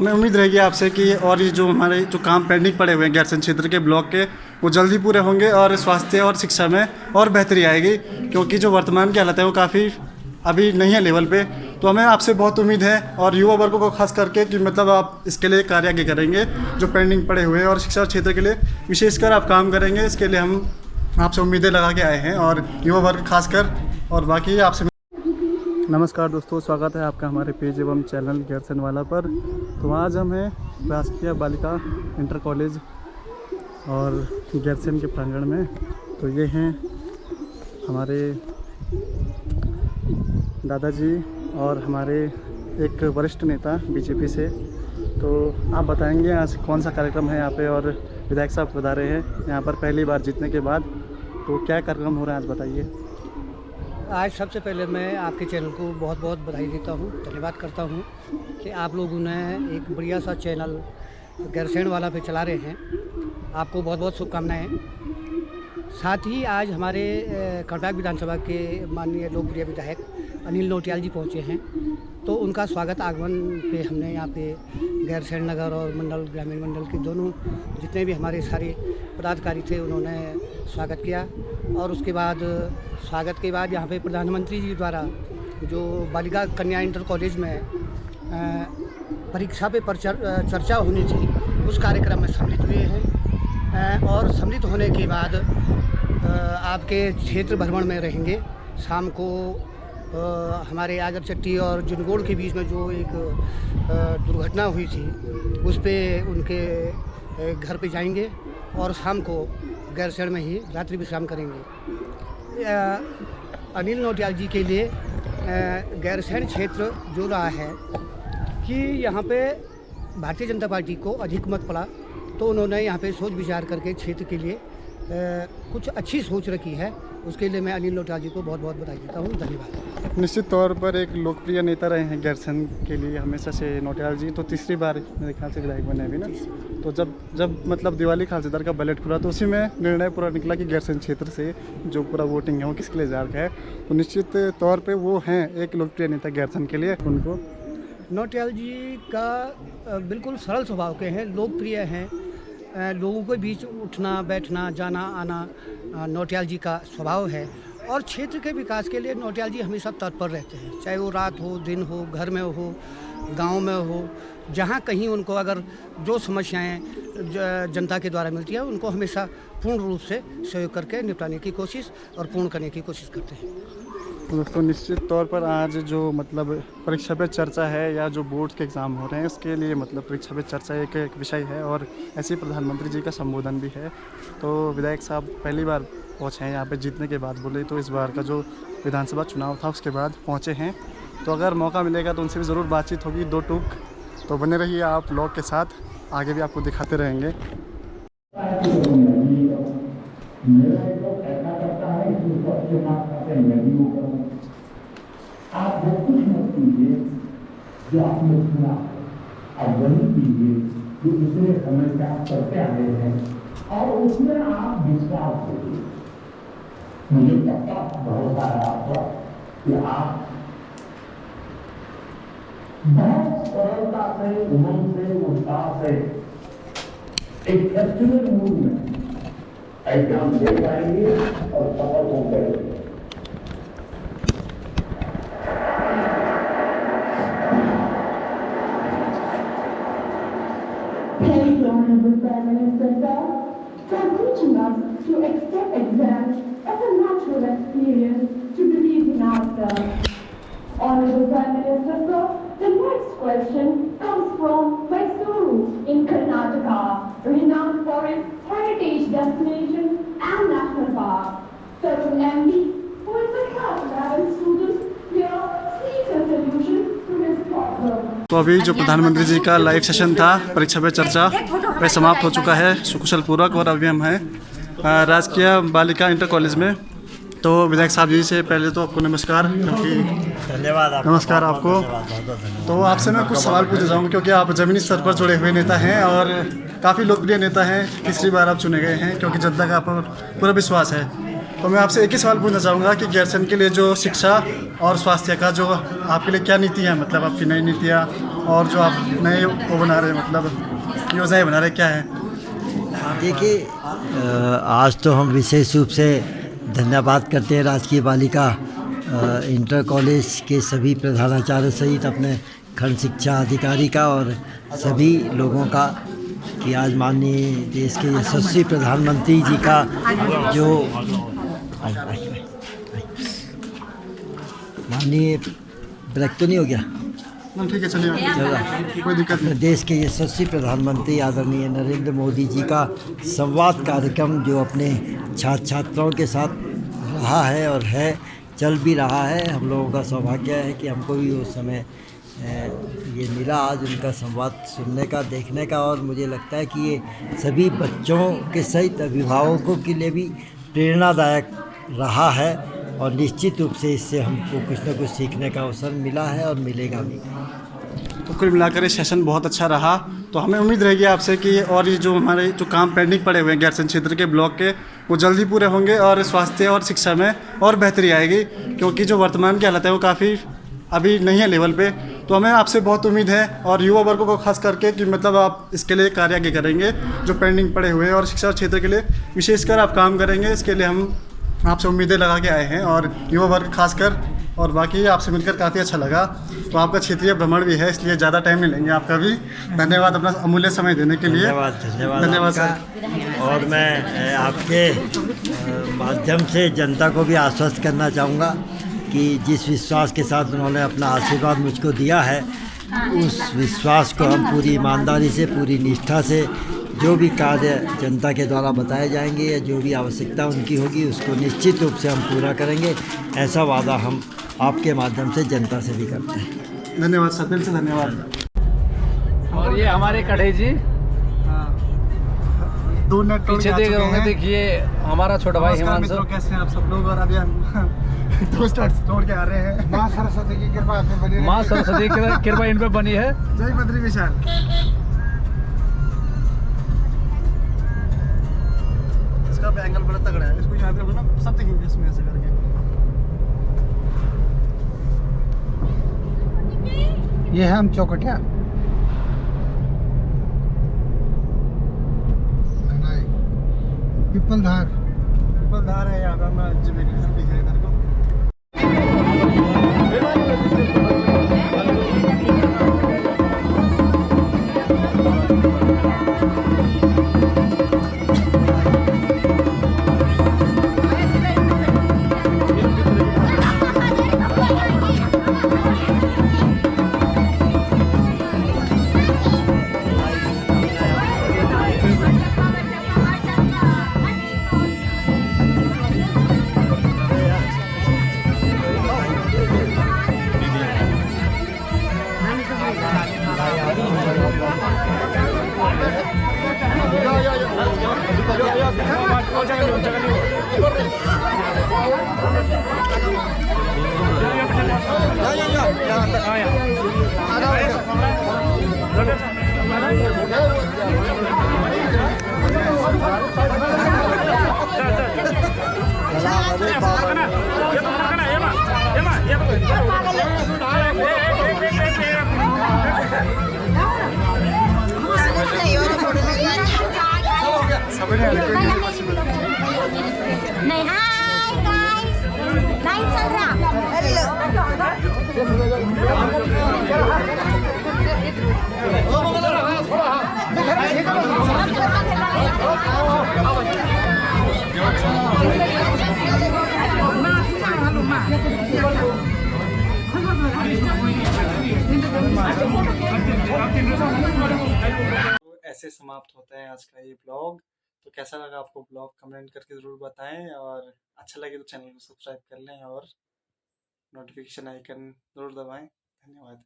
हमें उम्मीद रहेगी आपसे कि और ये जो हमारे जो काम पेंडिंग पड़े हुए हैं गैरसैंण क्षेत्र के ब्लॉक के, वो जल्दी पूरे होंगे और स्वास्थ्य और शिक्षा में और बेहतरी आएगी, क्योंकि जो वर्तमान की हालत है वो काफ़ी अभी नहीं है लेवल पे। तो हमें आपसे बहुत उम्मीद है और युवा वर्गों को खास करके कि मतलब आप इसके लिए कार्य आगे करेंगे जो पेंडिंग पड़े हुए हैं, और शिक्षा क्षेत्र के लिए विशेषकर आप काम करेंगे। इसके लिए हम आपसे उम्मीदें लगा के आए हैं और युवा वर्ग खासकर, और बाकी आपसे नमस्कार दोस्तों, स्वागत है आपका हमारे पेज एवं चैनल गैरसैंण वाला पर। तो आज हम हैं राजकीय बालिका इंटर कॉलेज और गैरसैंण के प्रांगण में। तो ये हैं हमारे दादाजी और हमारे एक वरिष्ठ नेता बीजेपी से। तो आप बताएंगे आज कौन सा कार्यक्रम है यहाँ पे, और विधायक साहब पधारे हैं यहाँ पर पहली बार जीतने के बाद। तो क्या कार्यक्रम हो रहा है आज बताइए। आज सबसे पहले मैं आपके चैनल को बहुत बहुत बधाई देता हूँ, धन्यवाद करता हूँ कि आप लोगों ने एक बढ़िया सा चैनल गैरसैंण वाला पे चला रहे हैं। आपको बहुत बहुत शुभकामनाएं। साथ ही आज हमारे कर्नाटक विधानसभा के माननीय लोकप्रिय विधायक अनिल नौटियाल जी पहुँचे हैं। तो उनका स्वागत आगमन पे हमने यहाँ पे गैरसैंण नगर और मंडल ग्रामीण मंडल के दोनों जितने भी हमारे सारे पदाधिकारी थे उन्होंने स्वागत किया। और उसके बाद स्वागत के बाद यहाँ पे प्रधानमंत्री जी द्वारा जो बालिका कन्या इंटर कॉलेज में परीक्षा पे चर्चा होनी थी, उस कार्यक्रम में सम्मिलित हुए हैं। और सम्मिलित होने के बाद आपके क्षेत्र भ्रमण में रहेंगे। शाम को हमारे आगरचट्टी और जुनगोड़ के बीच में जो एक दुर्घटना हुई थी उस पे उनके घर पे जाएंगे और शाम को गैरसैंण में ही रात्रि विश्राम करेंगे। अनिल नौटियाल जी के लिए गैरसैंण क्षेत्र जो रहा है कि यहाँ पे भारतीय जनता पार्टी को अधिक मत पड़ा, तो उन्होंने यहाँ पे सोच विचार करके क्षेत्र के लिए कुछ अच्छी सोच रखी है। उसके लिए मैं अनिल नौटियाल जी को बहुत बहुत बधाई देता हूँ, धन्यवाद। निश्चित तौर पर एक लोकप्रिय नेता रहे हैं गैरसैंण के लिए हमेशा से नौटियाल जी। तो तीसरी बार मेरे ख्याल से विधायक बने अभी ना। तो जब मतलब दिवाली खालसेदार का बजट खुला तो उसी में निर्णय पूरा निकला कि गैरसैंण क्षेत्र से जो पूरा वोटिंग है वो किसके लिए जा रहा है। तो निश्चित तौर पर वो हैं एक लोकप्रिय नेता गैरसैंण के लिए। उनको नौटियाल जी का बिल्कुल सरल स्वभाव के हैं, लोकप्रिय हैं। लोगों के बीच उठना बैठना जाना आना नौटियाल जी का स्वभाव है। और क्षेत्र के विकास के लिए नौटियाल जी हमेशा तत्पर रहते हैं, चाहे वो रात हो दिन हो, घर में हो गांव में हो, जहां कहीं उनको अगर जो समस्याएं जनता के द्वारा मिलती है उनको हमेशा पूर्ण रूप से सहयोग करके निपटाने की कोशिश और पूर्ण करने की कोशिश करते हैं। दोस्तों निश्चित तौर पर आज जो मतलब परीक्षा पे चर्चा है या जो बोर्ड के एग्ज़ाम हो रहे हैं उसके लिए मतलब परीक्षा पे चर्चा एक विषय है, और ऐसे ही प्रधानमंत्री जी का संबोधन भी है। तो विधायक साहब पहली बार पहुँचे हैं यहाँ पे जीतने के बाद, बोले तो इस बार का जो विधानसभा चुनाव था उसके बाद पहुँचे हैं। तो अगर मौका मिलेगा तो उनसे भी ज़रूर बातचीत होगी दो टूक। तो बने रहिए आप ब्लॉग के साथ, आगे भी आपको दिखाते रहेंगे। आप वो कुछ मत कीजिए जो आपने सुना, अब वही कीजिए जो दूसरे समय से आप करते आ रहे हैं और उसमें आप विश्वास करिए। मुझे पक्का भरोसा है आप पर कि आप बहुत सरलता से, उमंग से, उत्साह से एक फेस्टिवल मूड में एग्जाम दे पाएंगे और सफल हो गए। Honorable Prime Minister Sir, for teaching us to accept exams as a natural experience to believe in ourselves. Honorable Prime Minister Sir, the next question comes from Mysuru in Karnataka, renowned for its heritage destination and national park. Tarun MD, who is a class 11 student, here seeks a solution to his problem. तो अभी जो प्रधानमंत्री जी का live session था परीक्षा पे चर्चा वह समाप्त हो चुका है सुकुशल पूर्वक, और अभी हम हैं राजकीय बालिका इंटर कॉलेज में। तो विधायक साहब जी से पहले तो आपको नमस्कार, क्योंकि धन्यवाद। नमस्कार आपको। तो आपसे मैं कुछ सवाल पूछना चाहूँगा क्योंकि आप ज़मीनी स्तर पर जुड़े हुए नेता हैं और काफ़ी लोकप्रिय नेता हैं। तीसरी बार आप चुने गए हैं क्योंकि जनता का आप पर पूरा विश्वास है। तो मैं आपसे एक ही सवाल पूछना चाहूँगा कि गैरसैंण के लिए जो शिक्षा और स्वास्थ्य का जो आपके लिए क्या नीति है, मतलब आपकी नई नीतियाँ और जो आप नए वो बना रहे हैं, मतलब योजनाएं बना रहे हैं, क्या है? देखिए, आज तो हम विशेष रूप से धन्यवाद करते हैं राजकीय बालिका इंटर कॉलेज के सभी प्रधानाचार्य सहित अपने खंड शिक्षा अधिकारी का और सभी लोगों का कि आज माननीय देश के यशस्वी प्रधानमंत्री जी का जो माननीय ब्रेक तो नहीं हो गया, ठीक है, चलिए, कोई दिक्कत नहीं। देश के यशस्वी प्रधानमंत्री आदरणीय नरेंद्र मोदी जी का संवाद कार्यक्रम जो अपने छात्र छात्राओं के साथ रहा है और है, चल भी रहा है। हम लोगों का सौभाग्य है कि हमको भी उस समय ये मिला आज उनका संवाद सुनने का, देखने का, और मुझे लगता है कि ये सभी बच्चों के सहित अभिभावकों के लिए भी प्रेरणादायक रहा है और निश्चित रूप से इससे हमको कुछ न कुछ सीखने का अवसर मिला है और मिलेगा भी। तो कुल मिलाकर ये सेशन बहुत अच्छा रहा। तो हमें उम्मीद रहेगी आपसे कि और ये जो हमारे जो काम पेंडिंग पड़े हुए हैं गैरसैंण क्षेत्र के ब्लॉक के, वो जल्दी पूरे होंगे और स्वास्थ्य और शिक्षा में और बेहतरी आएगी, क्योंकि जो वर्तमान की हालत है वो काफ़ी अभी नहीं है लेवल पे। तो हमें आपसे बहुत उम्मीद है और युवा वर्गों को खास करके कि मतलब आप इसके लिए कार्य आगे करेंगे जो पेंडिंग पड़े हुए हैं और शिक्षा क्षेत्र के लिए विशेषकर आप काम करेंगे। इसके लिए हम आपसे उम्मीदें लगा के आए हैं और युवा वर्ग खासकर, और बाकी आपसे मिलकर काफ़ी अच्छा लगा। तो आपका क्षेत्रीय भ्रमण भी है, इसलिए ज़्यादा टाइम नहीं लेंगे आपका भी। धन्यवाद अपना अमूल्य समय देने के लिए। धन्यवाद सर। और मैं आपके माध्यम से जनता को भी आश्वस्त करना चाहूँगा कि जिस विश्वास के साथ उन्होंने अपना आशीर्वाद मुझको दिया है, उस विश्वास को हम पूरी ईमानदारी से, पूरी निष्ठा से जो भी कार्य जनता के द्वारा बताए जाएंगे या जो भी आवश्यकता उनकी होगी उसको निश्चित रूप से हम पूरा करेंगे। ऐसा वादा हम आपके माध्यम से जनता से भी करते हैं। धन्यवाद सर, दिल से धन्यवाद। और ये हमारे कढ़े जी दो नेट पीछे देख रहे होंगे, देखिए हमारा छोटा भाई हिमांशु। कैसे हैं आप सब लोग? और अभी हम दो स्टार्ट छोड़ के आ रहे हैं। माँ सरस्वती की कृपा बनी रही। माँ सरस्वती की कृपा इन पे बनी है। जय बद्री विशाल। इसका भी एंगल बड़ा तगड़ा है, इसको यहाँ पे बोलना सब दिखेंगे इसमें ऐसे करके। ये है हम चौकटिया पिपलधार है, यहाँ पे हमारा घर भी है इधर को। Này hai guys, này chal raha. ऐसे समाप्त होता है आज का ये ब्लॉग। तो कैसा लगा आपको ब्लॉग, कमेंट करके ज़रूर बताएं, और अच्छा लगे तो चैनल को सब्सक्राइब कर लें और नोटिफिकेशन आइकन ज़रूर दबाएं। धन्यवाद।